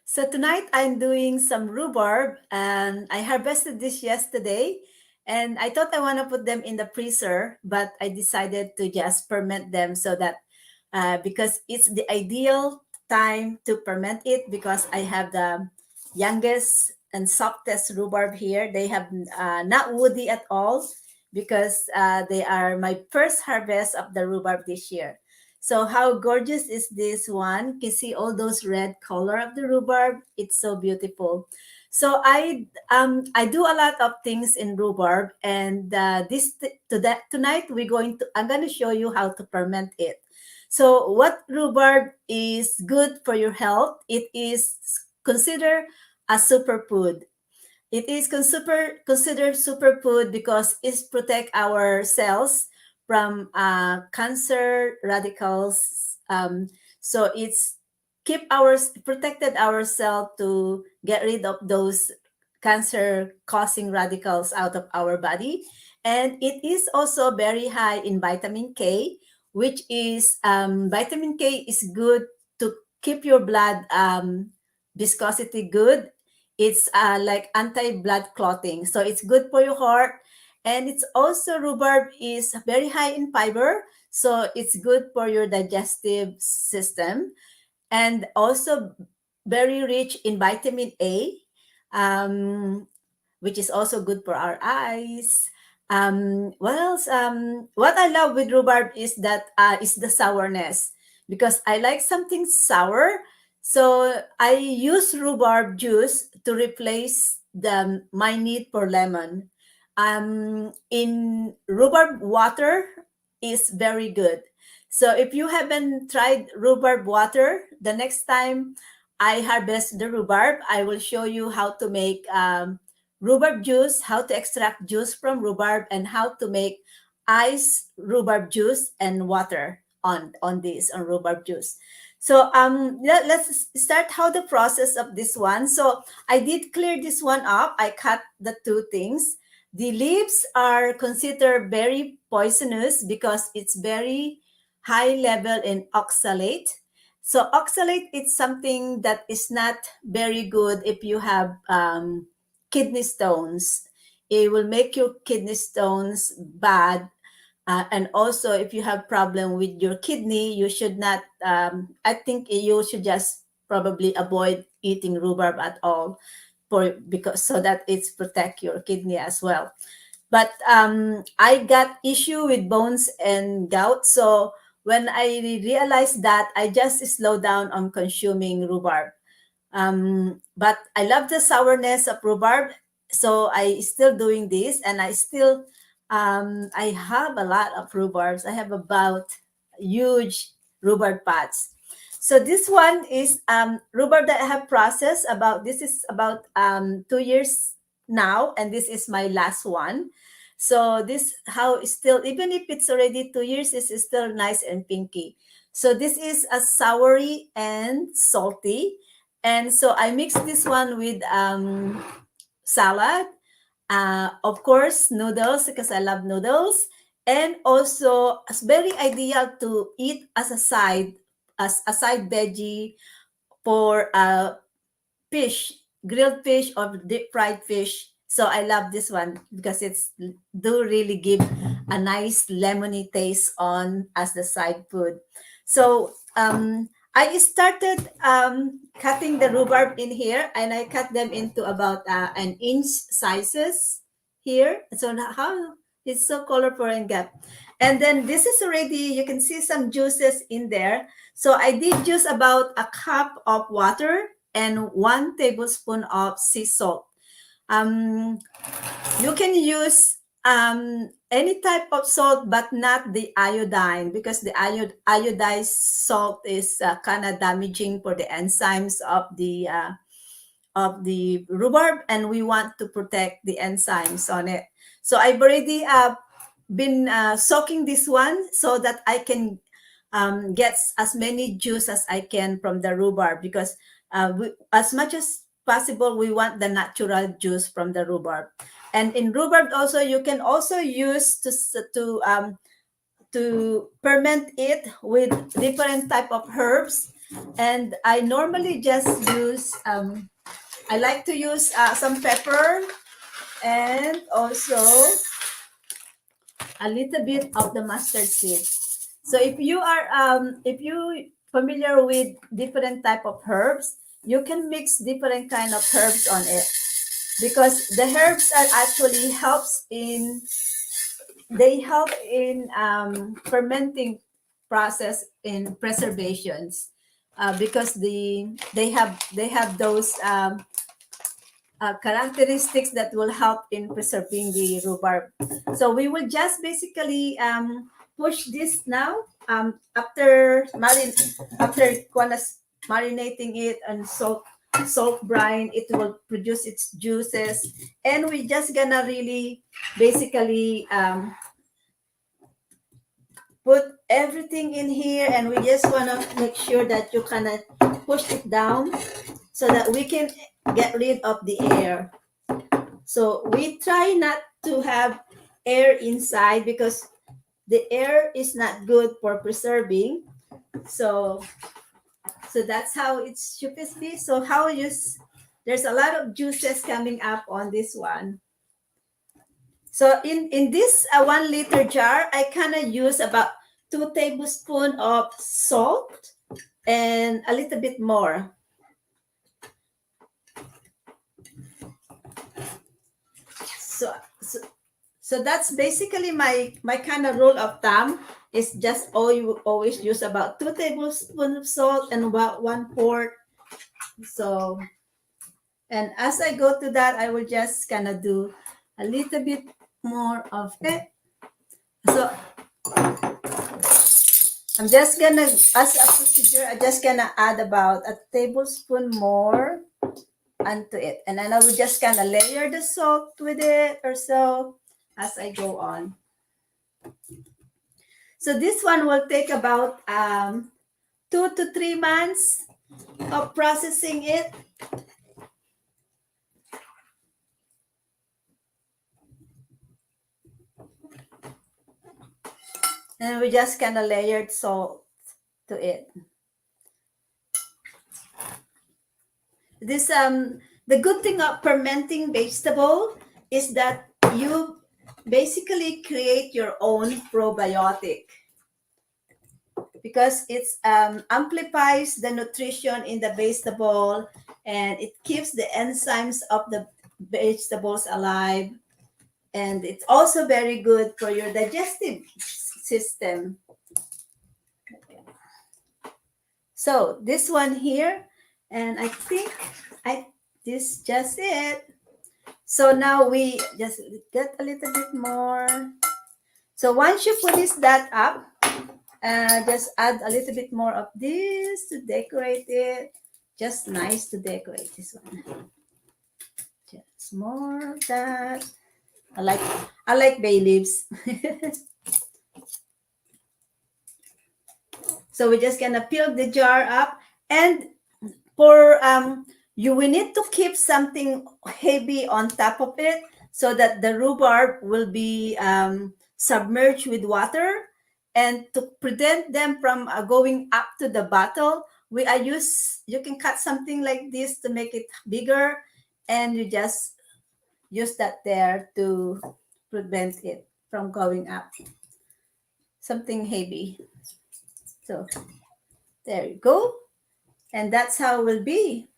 So tonight I'm doing some rhubarb and I harvested this yesterday and I thought I want to put them in the freezer, but I decided to just ferment them so that because it's the ideal time to ferment it because I have the youngest and softest rhubarb here. They have not woody at all because they are my first harvest of the rhubarb this year. So how gorgeous is this one? You can see all those red color of the rhubarb. It's so beautiful. So I do a lot of things in rhubarb, and tonight I'm going to show you how to ferment it. So what rhubarb is good for your health? It is considered a superfood. It is considered superfood because it protect our cells from cancer radicals. So it's keep our protected our cell to get rid of those cancer causing radicals out of our body. And it is also very high in vitamin K, which is vitamin K is good to keep your blood viscosity good. It's like anti-blood clotting, so it's good for your heart. And it's also rhubarb is very high in fiber, so it's good for your digestive system, and also very rich in vitamin A, um, which is also good for our eyes. What else? What I love with rhubarb is that is the sourness because I like something sour. So I use rhubarb juice to replace my need for lemon. In rhubarb water is very good. So if you haven't tried rhubarb water, the next time I harvest the rhubarb, I will show you how to make rhubarb juice, how to extract juice from rhubarb, and how to make ice rhubarb juice and water on rhubarb juice. So let's start how the process of this one. So I did clear this one up. I cut the two things. The leaves are considered very poisonous because it's very high level in oxalate. So oxalate is something that is not very good if you have kidney stones. It will make your kidney stones bad. And also, if you have problem with your kidney, you should not. I think you should just probably avoid eating rhubarb at all, for because so that it's protect your kidney as well. But I got issue with bones and gout, so when I realized that, I just slow down on consuming rhubarb. But I love the sourness of rhubarb, so I still doing this, and I have a lot of rhubarbs. I have about huge rhubarb pots. So this one is rhubarb that I have processed about. This is about 2 years now, and this is my last one. So this how it's still, even if it's already 2 years, it's still nice and pinky. So this is a soury and salty, and so I mix this one with salad, of course, noodles because I love noodles, and also it's very ideal to eat as a side, as a side veggie for fish, grilled fish or deep fried fish. So I love this one because it's do really give a nice lemony taste on as the side food. So I started cutting the rhubarb in here, and I cut them into about an inch sizes here. So how it's so colorful and gap. And then this is already, you can see some juices in there. So I did use about a cup of water and 1 tablespoon of sea salt. Um, you can use any type of salt, but not the iodine, because the iodized salt is kind of damaging for the enzymes of the rhubarb, and we want to protect the enzymes on it. So I've already been soaking this one so that I can get as many juice as I can from the rhubarb, because as much as possible, we want the natural juice from the rhubarb. And in rhubarb also, you can also use to ferment it with different type of herbs. And I normally just use, I like to use some pepper and also a little bit of the mustard seed. So if you familiar with different type of herbs, you can mix different kind of herbs on it, because the herbs are actually help in fermenting process in preservations, because they have those characteristics that will help in preserving the rhubarb. So we will just basically push this now, after marinating it and salt brine, it will produce its juices, and we just gonna really basically put everything in here, and we just want to make sure that you kind of push it down so that we can get rid of the air. So we try not to have air inside, because the air is not good for preserving. So that's how it should be. So there's a lot of juices coming up on this one. So in this 1 liter jar, I kind of use about 2 tablespoons of salt and a little bit more. So, so, so that's basically my kind of rule of thumb, is just always use about 2 tablespoons of salt and about 1/4. So, and as I go to that, I will just kind of do a little bit more of it. So I'm just gonna, as a procedure, I'm just gonna add about a tablespoon more onto it. And then I will just kind of layer the salt with it or so as I go on. So this one will take about 2 to 3 months of processing it. And we just kind of layered salt to it. This the good thing of fermenting vegetable is that you basically create your own probiotic, because it amplifies the nutrition in the vegetable, and it keeps the enzymes of the vegetables alive, and it's also very good for your digestive system. So this one here, and I think this just it. So now we just get a little bit more. So once you put that up, just add a little bit more of this to decorate it. Just nice to decorate this one. Just more of that. I like bay leaves. So we're just gonna fill the jar up, and for we need to keep something heavy on top of it, so that the rhubarb will be submerged with water, and to prevent them from going up to the bottle, you can cut something like this to make it bigger, and you just use that there to prevent it from going up, something heavy. So there you go, and that's how it will be.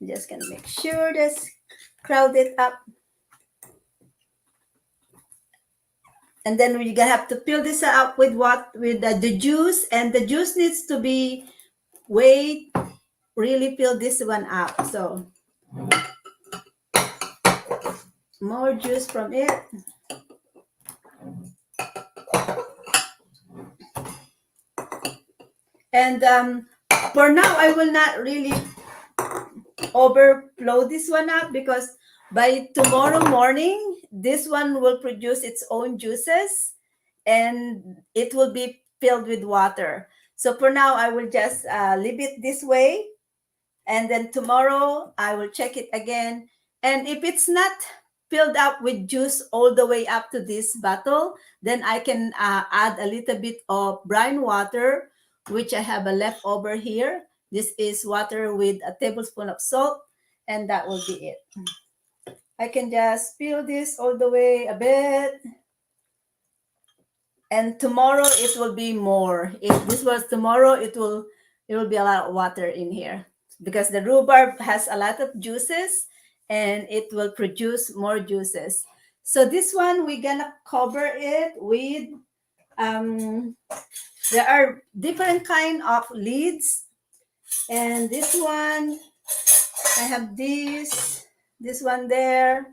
I'm just gonna make sure this crowded up. And then we're gonna have to fill this up with the juice, and the juice needs to be really fill this one up. So more juice from it. And for now, I will not really overflow this one up, because by tomorrow morning, this one will produce its own juices, and it will be filled with water. So for now, I will just leave it this way, and then tomorrow I will check it again. And if it's not filled up with juice all the way up to this bottle, then I can add a little bit of brine water which I have a leftover here. This is water with a tablespoon of salt, and that will be it. I can just spill this all the way a bit. And tomorrow it will be more. If this was tomorrow, it will be a lot of water in here because the rhubarb has a lot of juices and it will produce more juices. So this one we're gonna cover it with there are different kind of lids, and this one I have this one there,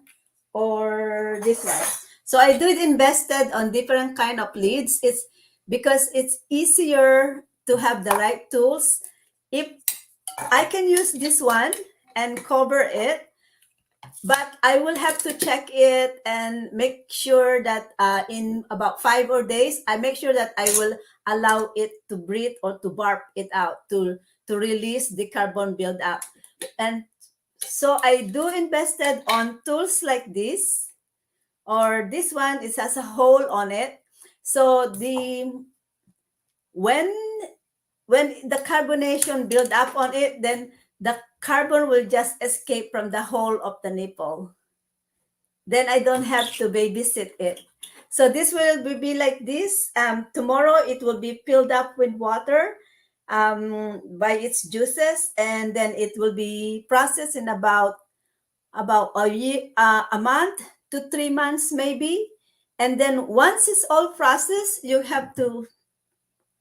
or this one. So I do it invested on different kind of leads. It's because it's easier to have the right tools. If I can use this one and cover it, but I will have to check it and make sure that in about 5 days, I make sure that I will allow it to breathe or to barf it out to release the carbon buildup. And so I do invested on tools like this, or this one, it has a hole on it. So when when the carbonation build up on it, then the carbon will just escape from the hole of the nipple. Then I don't have to babysit it. So this will be like this. Tomorrow it will be filled up with water by its juices, and then it will be processed in about a year, a month to 3 months maybe. And then once it's all processed, you have to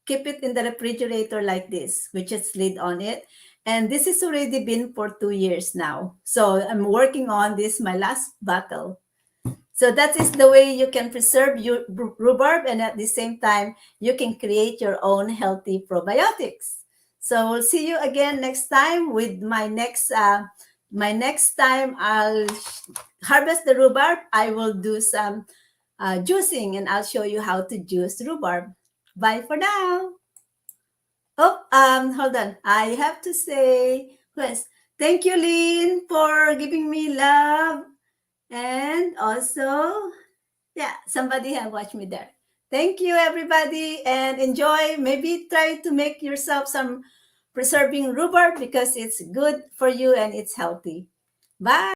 keep it in the refrigerator like this, which is lid on it. And this has already been for 2 years now. So I'm working on this, my last bottle. So that is the way you can preserve your rhubarb, and at the same time, you can create your own healthy probiotics. So we'll see you again next time with my next time I'll harvest the rhubarb. I will do some juicing, and I'll show you how to juice rhubarb. Bye for now. Oh, hold on. I have to say, yes, thank you, Lynn, for giving me love. And also, yeah, somebody have watched me there. Thank you, everybody, and enjoy. Maybe try to make yourself some preserving rhubarb because it's good for you and it's healthy. Bye.